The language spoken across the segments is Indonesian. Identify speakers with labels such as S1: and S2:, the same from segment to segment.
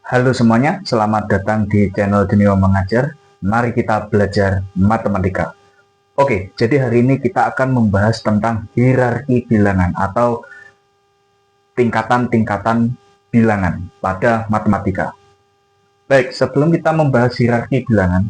S1: Halo semuanya, selamat datang di channel Denio Mengajar. Mari kita belajar matematika. Oke, jadi hari ini kita akan membahas tentang hierarki bilangan atau tingkatan-tingkatan bilangan pada matematika. Baik, sebelum kita membahas hierarki bilangan,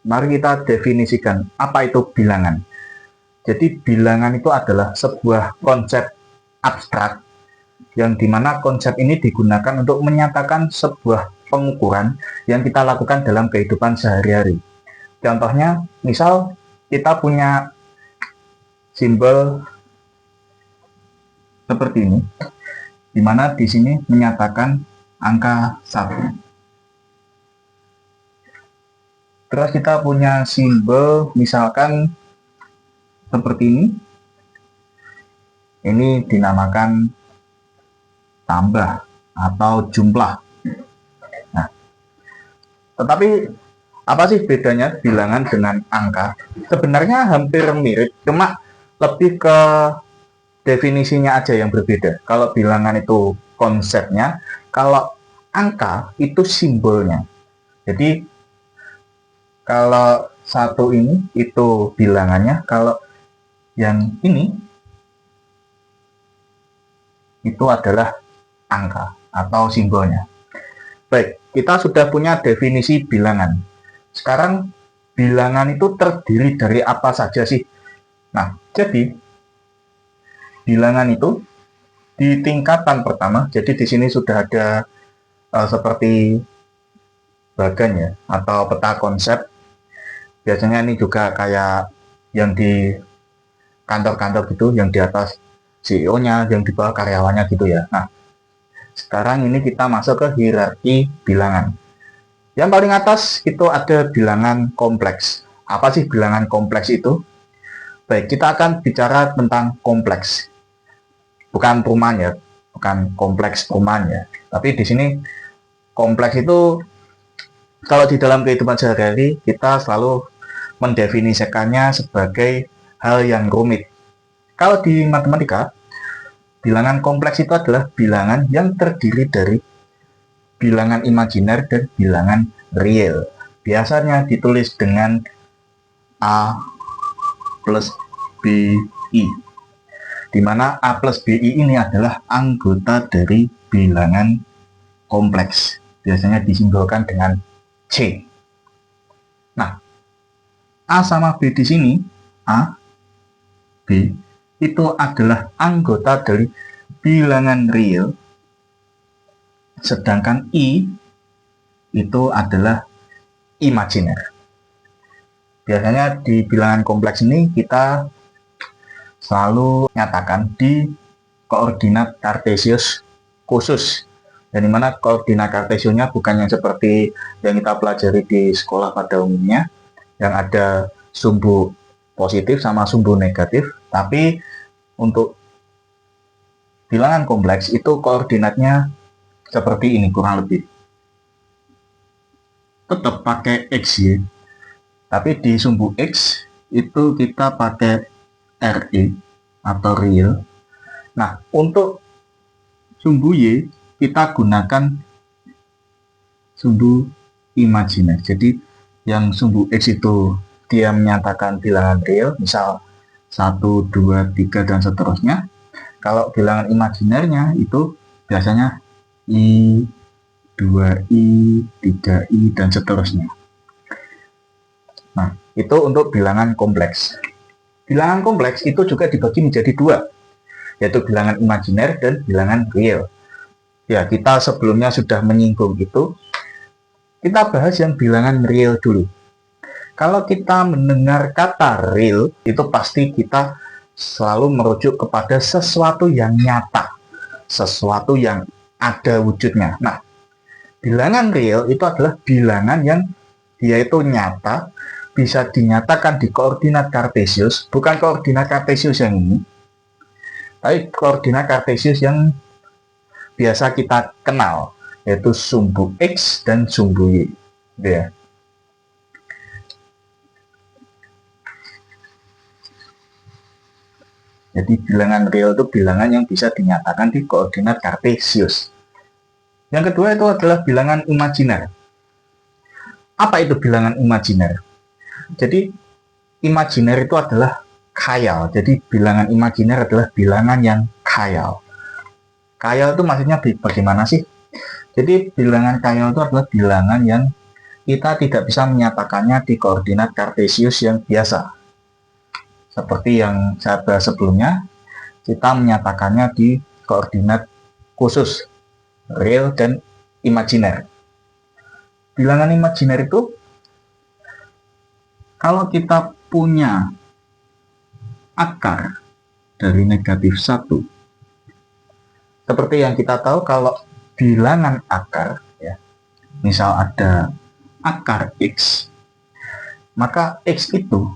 S1: mari kita definisikan apa itu bilangan. Jadi bilangan itu adalah sebuah konsep abstrak yang dimana konsep ini digunakan untuk menyatakan sebuah pengukuran yang kita lakukan dalam kehidupan sehari-hari. Contohnya, misal kita punya simbol seperti ini, di mana di sini menyatakan angka 1. Terus kita punya simbol misalkan seperti ini dinamakan tambah atau jumlah. Nah, tetapi apa sih bedanya bilangan dengan angka? Sebenarnya hampir mirip, cuma lebih ke definisinya aja yang berbeda. Kalau bilangan itu konsepnya, kalau angka itu simbolnya. Jadi kalau satu ini itu bilangannya, kalau yang ini itu adalah angka atau simbolnya. Baik, kita sudah punya definisi bilangan. Sekarang bilangan itu terdiri dari apa saja sih? Nah, jadi bilangan itu di tingkatan pertama, jadi di sini sudah ada seperti bagan ya atau peta konsep. Biasanya ini juga kayak yang di kantor-kantor gitu, yang di atas CEO-nya, yang di bawah karyawannya gitu ya. Nah, sekarang ini kita masuk ke hierarki bilangan. Yang paling atas itu ada bilangan kompleks. Apa sih bilangan kompleks itu? Baik, kita akan bicara tentang kompleks. Bukan perumahan ya, bukan kompleks perumahan ya. Tapi di sini kompleks itu kalau di dalam kehidupan sehari-hari kita selalu mendefinisikannya sebagai hal yang rumit. Kalau di matematika, bilangan kompleks itu adalah bilangan yang terdiri dari bilangan imajiner dan bilangan real. Biasanya ditulis dengan A plus BI, di mana A plus BI ini adalah anggota dari bilangan kompleks. Biasanya disimbolkan dengan C. Nah, A sama B di sini, A, B, itu adalah anggota dari bilangan real, sedangkan I itu adalah imajiner. Biasanya di bilangan kompleks ini kita selalu nyatakan di koordinat kartesius khusus, dan dimana koordinat kartesiusnya bukan yang seperti yang kita pelajari di sekolah pada umumnya, yang ada sumbu positif sama sumbu negatif, tapi untuk bilangan kompleks itu koordinatnya seperti ini kurang lebih. Tetap pakai XY, tapi di sumbu X itu kita pakai RE atau real. Nah, untuk sumbu Y kita gunakan sumbu imajiner. Jadi yang sumbu X itu dia menyatakan bilangan real, misal 1, 2, 3, dan seterusnya. Kalau bilangan imajinernya itu biasanya I, 2I, 3I, dan seterusnya. Nah, itu untuk bilangan kompleks. Bilangan kompleks itu juga dibagi menjadi dua, yaitu bilangan imajiner dan bilangan real. Ya, kita sebelumnya sudah menyinggung itu. Kita bahas yang bilangan real dulu. Kalau kita mendengar kata real, itu pasti kita selalu merujuk kepada sesuatu yang nyata, sesuatu yang ada wujudnya. Nah, bilangan real itu adalah bilangan yang dia itu nyata, bisa dinyatakan di koordinat kartesius, bukan koordinat kartesius yang ini, tapi koordinat kartesius yang biasa kita kenal, yaitu sumbu X dan sumbu Y. Ya. Jadi bilangan real itu bilangan yang bisa dinyatakan di koordinat kartesius. Yang kedua itu adalah bilangan imajiner. Apa itu bilangan imajiner? Jadi imajiner itu adalah khayal. Jadi bilangan imajiner adalah bilangan yang khayal. Khayal itu maksudnya bagaimana sih? Jadi bilangan khayal itu adalah bilangan yang kita tidak bisa menyatakannya di koordinat kartesius yang biasa. Seperti yang saya bahas sebelumnya, kita menyatakannya di koordinat khusus, real dan imajiner. Bilangan imajiner itu, kalau kita punya akar dari negatif 1, seperti yang kita tahu kalau bilangan akar, ya, misal ada akar X, maka X itu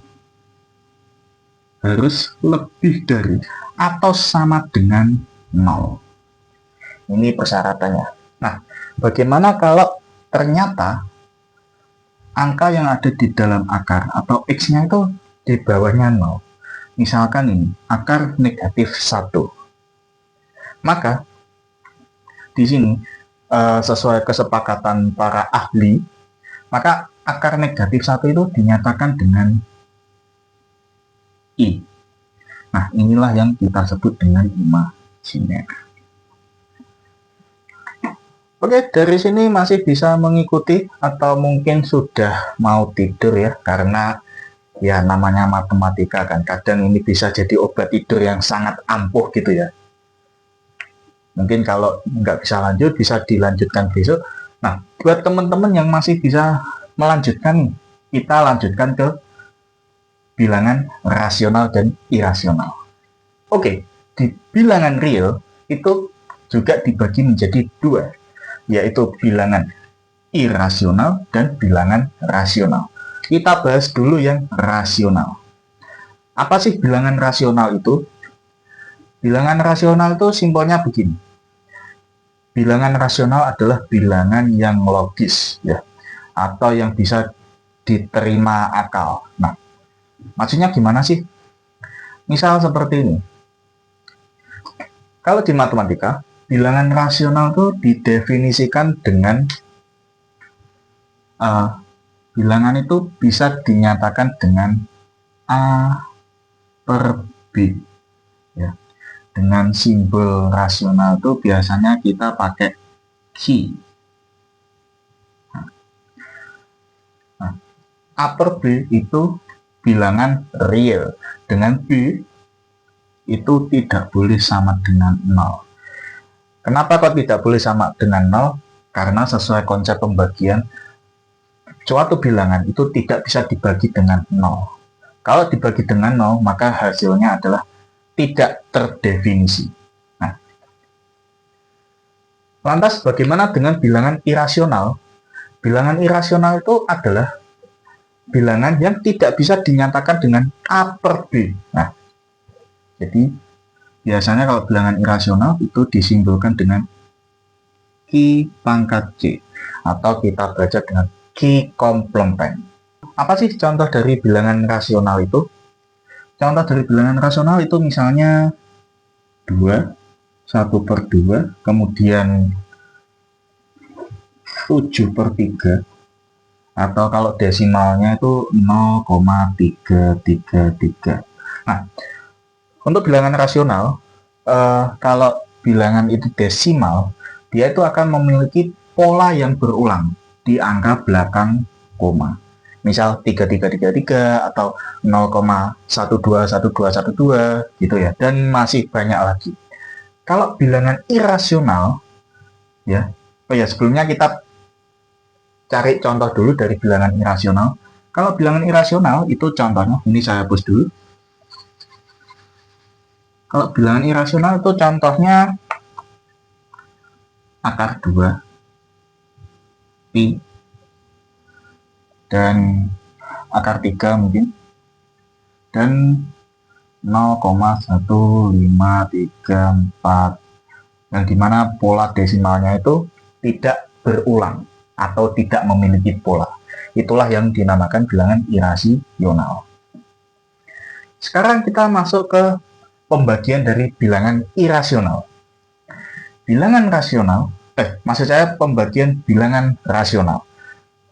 S1: harus lebih dari atau sama dengan 0. Ini persyaratannya. Nah, bagaimana kalau ternyata angka yang ada di dalam akar atau X-nya itu di bawahnya 0? Misalkan ini, akar negatif 1. Maka, di sini, sesuai kesepakatan para ahli, maka akar negatif 1 itu dinyatakan dengan I. Nah, inilah yang kita sebut dengan imajiner. Oke, dari sini masih bisa mengikuti atau mungkin sudah mau tidur ya, karena ya namanya matematika kan, kadang ini bisa jadi obat tidur yang sangat ampuh gitu ya. Mungkin kalau nggak bisa lanjut, bisa dilanjutkan besok. Nah, buat teman-teman yang masih bisa melanjutkan, kita lanjutkan ke bilangan rasional dan irasional. Oke, di bilangan real itu juga dibagi menjadi dua, yaitu bilangan irasional dan bilangan rasional. Kita bahas dulu yang rasional. Apa sih bilangan rasional itu? Bilangan rasional itu simpelnya begini. Bilangan rasional adalah bilangan yang logis, ya, atau yang bisa diterima akal. Nah, maksudnya gimana sih? Misal seperti ini. Kalau di matematika, bilangan rasional itu didefinisikan dengan bilangan itu bisa dinyatakan dengan A per B. Ya. Dengan simbol rasional itu biasanya kita pakai Q. Nah, A per B itu bilangan real. Dengan B itu tidak boleh sama dengan 0. Kenapa kok tidak boleh sama dengan 0? Karena sesuai konsep pembagian, suatu bilangan itu tidak bisa dibagi dengan 0. Kalau dibagi dengan 0, maka hasilnya adalah tidak terdefinisi. Nah, lantas bagaimana dengan bilangan irasional? Bilangan irasional itu adalah bilangan yang tidak bisa dinyatakan dengan A per B. Nah, jadi biasanya kalau bilangan irasional itu disimbolkan dengan Q pangkat C, atau kita baca dengan Q komplementen. Apa sih contoh dari bilangan rasional itu? Contoh dari bilangan rasional itu misalnya 2, 1 per 2, kemudian 7 per 3, atau kalau desimalnya itu 0,333. Nah, untuk bilangan rasional, kalau bilangan itu desimal, dia itu akan memiliki pola yang berulang di angka belakang koma. Misal 3333 atau 0,121212 gitu ya, dan masih banyak lagi. Kalau bilangan irasional, ya, sebelumnya kita cari contoh dulu dari bilangan irasional. Kalau bilangan irasional itu contohnya, ini saya hapus dulu. Kalau bilangan irasional itu contohnya akar 2 pi dan akar 3 mungkin, dan 0,1534, yang dimana pola desimalnya itu tidak berulang atau tidak memiliki pola. Itulah yang dinamakan bilangan irasional. Sekarang kita masuk ke pembagian dari bilangan irasional. Bilangan rasional maksud saya pembagian bilangan rasional.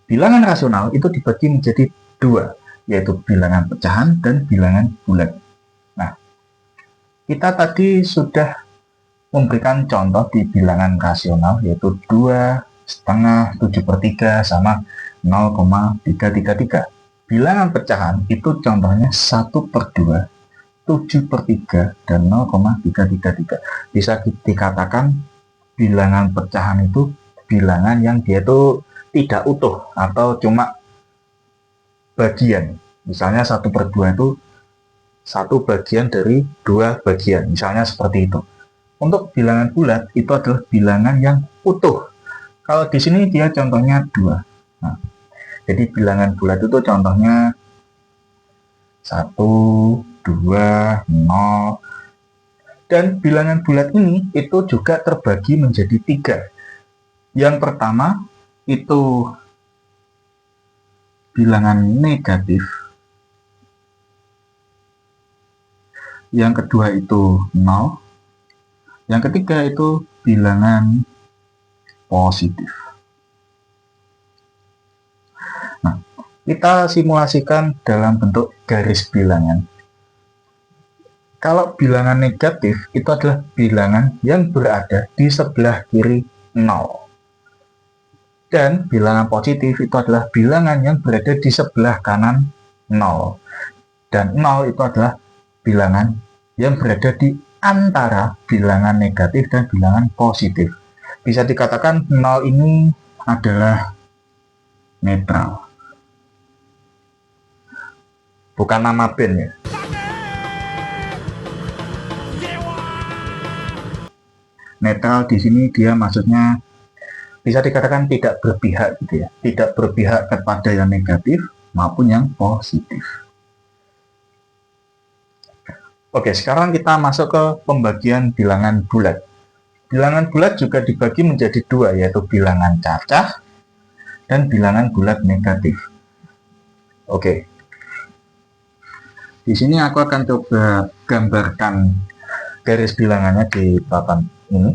S1: Bilangan rasional itu dibagi menjadi dua, yaitu bilangan pecahan dan bilangan bulat. Nah, kita tadi sudah memberikan contoh di bilangan rasional, yaitu 2,5, 7/3 sama 0,333. Bilangan pecahan itu contohnya 1/2, 7/3, dan 0,333. Bisa dikatakan bilangan pecahan itu bilangan yang dia itu tidak utuh atau cuma bagian. Misalnya 1/2 itu satu bagian dari dua bagian, misalnya seperti itu. Untuk bilangan bulat itu adalah bilangan yang utuh. Kalau di sini dia contohnya 2. Nah, jadi bilangan bulat itu contohnya 1, 2, 0. Dan bilangan bulat ini itu juga terbagi menjadi 3. Yang pertama itu bilangan negatif. Yang kedua itu 0. Yang ketiga itu bilangan positif. Nah, kita simulasikan dalam bentuk garis bilangan. Kalau bilangan negatif itu adalah bilangan yang berada di sebelah kiri 0. Dan bilangan positif itu adalah bilangan yang berada di sebelah kanan 0. Dan 0 itu adalah bilangan yang berada di antara bilangan negatif dan bilangan positif. Bisa dikatakan 0 ini adalah netral. Bukan nama band ya. Netral di sini dia maksudnya bisa dikatakan tidak berpihak gitu ya. Tidak berpihak kepada yang negatif maupun yang positif. Oke, sekarang kita masuk ke pembagian bilangan bulat. Bilangan bulat juga dibagi menjadi dua, yaitu bilangan cacah dan bilangan bulat negatif. Oke. Di sini aku akan coba gambarkan garis bilangannya di papan ini.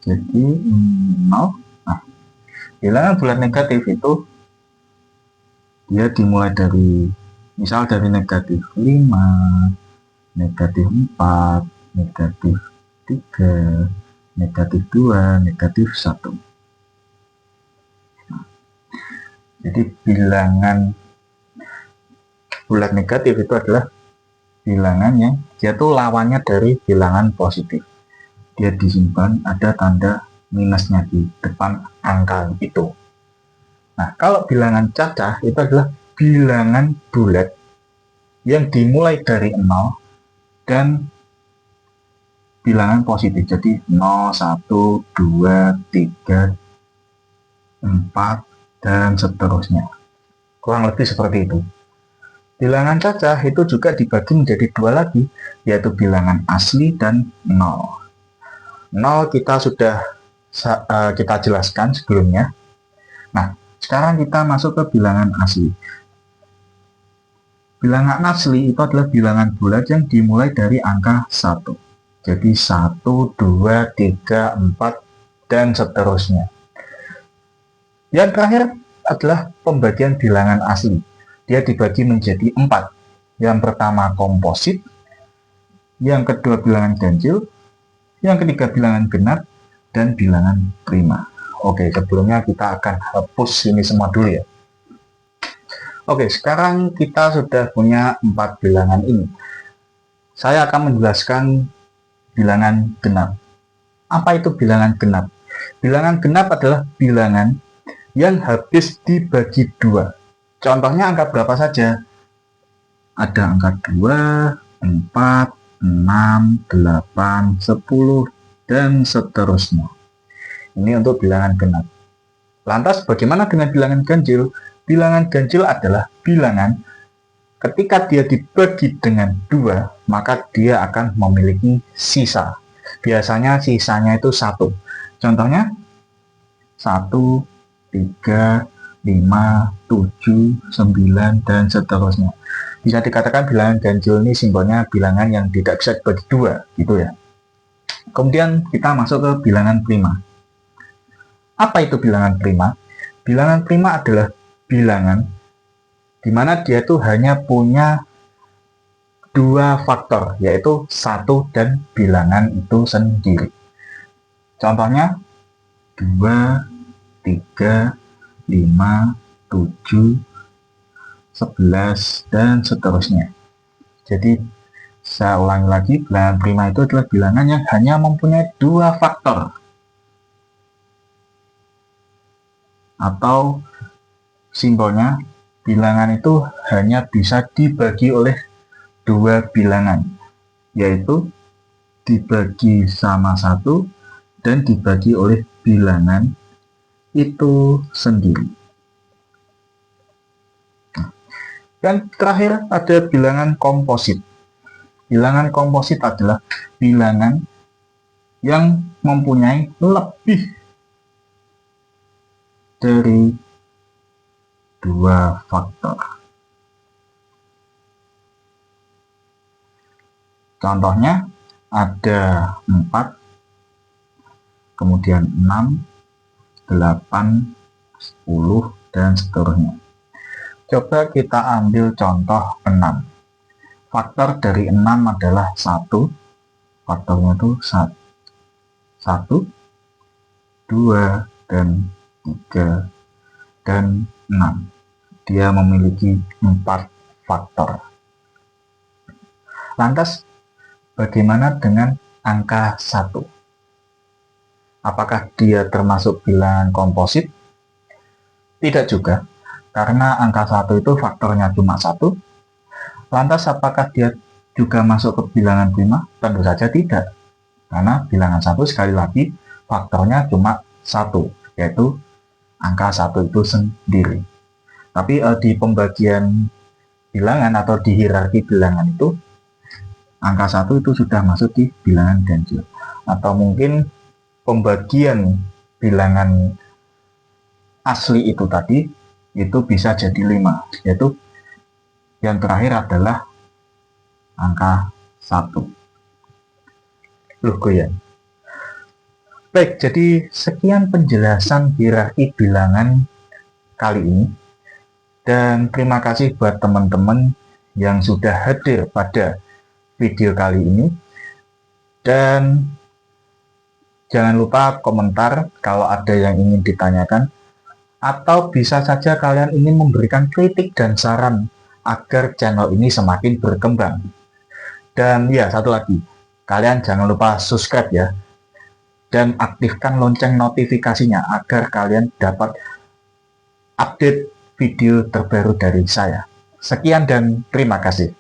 S1: Jadi 0. Nah, bilangan bulat negatif itu dia dimulai dari misal dari negatif 5, negatif 4, negatif 3, negatif 2, negatif 1. Nah, jadi bilangan bulat negatif itu adalah bilangan yang dia tuh lawannya dari bilangan positif. Dia disimpan ada tanda minusnya di depan angka itu. Nah, kalau bilangan cacah itu adalah bilangan bulat yang dimulai dari 0 dan bilangan positif. Jadi 0, 1, 2, 3, 4, dan seterusnya. Kurang lebih seperti itu. Bilangan cacah itu juga dibagi menjadi dua lagi, yaitu bilangan asli dan 0. 0 kita sudah kita jelaskan sebelumnya. Nah, sekarang kita masuk ke bilangan asli. Bilangan asli itu adalah bilangan bulat yang dimulai dari angka 1. Jadi 1, 2, 3, 4, dan seterusnya. Yang terakhir adalah pembagian bilangan asli. Dia dibagi menjadi 4. Yang pertama komposit, yang kedua bilangan ganjil, yang ketiga bilangan genap, dan bilangan prima. Oke, sebelumnya kita akan hapus ini semua dulu ya. Oke, sekarang kita sudah punya 4 bilangan ini. Saya akan menjelaskan bilangan genap. Apa itu bilangan genap? Bilangan genap adalah bilangan yang habis dibagi 2. Contohnya angka berapa saja? Ada angka 2, 4, 6, 8, 10, dan seterusnya. Ini untuk bilangan genap. Lantas bagaimana dengan bilangan ganjil? Bilangan ganjil adalah bilangan ketika dia dibagi dengan 2, maka dia akan memiliki sisa. Biasanya sisanya itu 1. Contohnya 1, 3, 5, 7, 9, dan seterusnya. Bisa dikatakan bilangan ganjil ini simbolnya bilangan yang tidak bisa dibagi 2, gitu ya. Kemudian kita masuk ke bilangan prima. Apa itu bilangan prima? Bilangan prima adalah bilangan di mana dia tuh hanya punya dua faktor, yaitu 1 dan bilangan itu sendiri. Contohnya 2, 3, 5, 7, 11, dan seterusnya. Jadi saya ulangi lagi, bilangan prima itu adalah bilangan yang hanya mempunyai dua faktor. Atau simbolnya, bilangan itu hanya bisa dibagi oleh dua bilangan, yaitu dibagi sama 1 dan dibagi oleh bilangan itu sendiri. Dan terakhir ada bilangan komposit. Bilangan komposit adalah bilangan yang mempunyai lebih dari dua faktor. Contohnya ada 4, kemudian 6, 8, 10, dan seterusnya. Coba kita ambil contoh 6. Faktor dari 6 adalah 1. Faktornya itu 1, 2, dan 3, dan 6. Dia memiliki 4 faktor. Lantas, bagaimana dengan angka 1? Apakah dia termasuk bilangan komposit? Tidak juga, karena angka 1 itu faktornya cuma 1. Lantas, apakah dia juga masuk ke bilangan prima? Tentu saja tidak, karena bilangan 1 sekali lagi faktornya cuma 1, yaitu angka 1 itu sendiri. Tapi di pembagian bilangan atau di hierarki bilangan itu, angka 1 itu sudah masuk di bilangan ganjil. Atau mungkin pembagian bilangan asli itu tadi, itu bisa jadi 5. Yaitu yang terakhir adalah angka 1. Loh, goyang. Baik, jadi sekian penjelasan hierarki bilangan kali ini. Dan terima kasih buat teman-teman yang sudah hadir pada video kali ini. Dan jangan lupa komentar kalau ada yang ingin ditanyakan. Atau bisa saja kalian ingin memberikan kritik dan saran agar channel ini semakin berkembang. Dan ya, satu lagi, kalian jangan lupa subscribe ya. Dan aktifkan lonceng notifikasinya agar kalian dapat update video terbaru dari saya. Sekian dan terima kasih.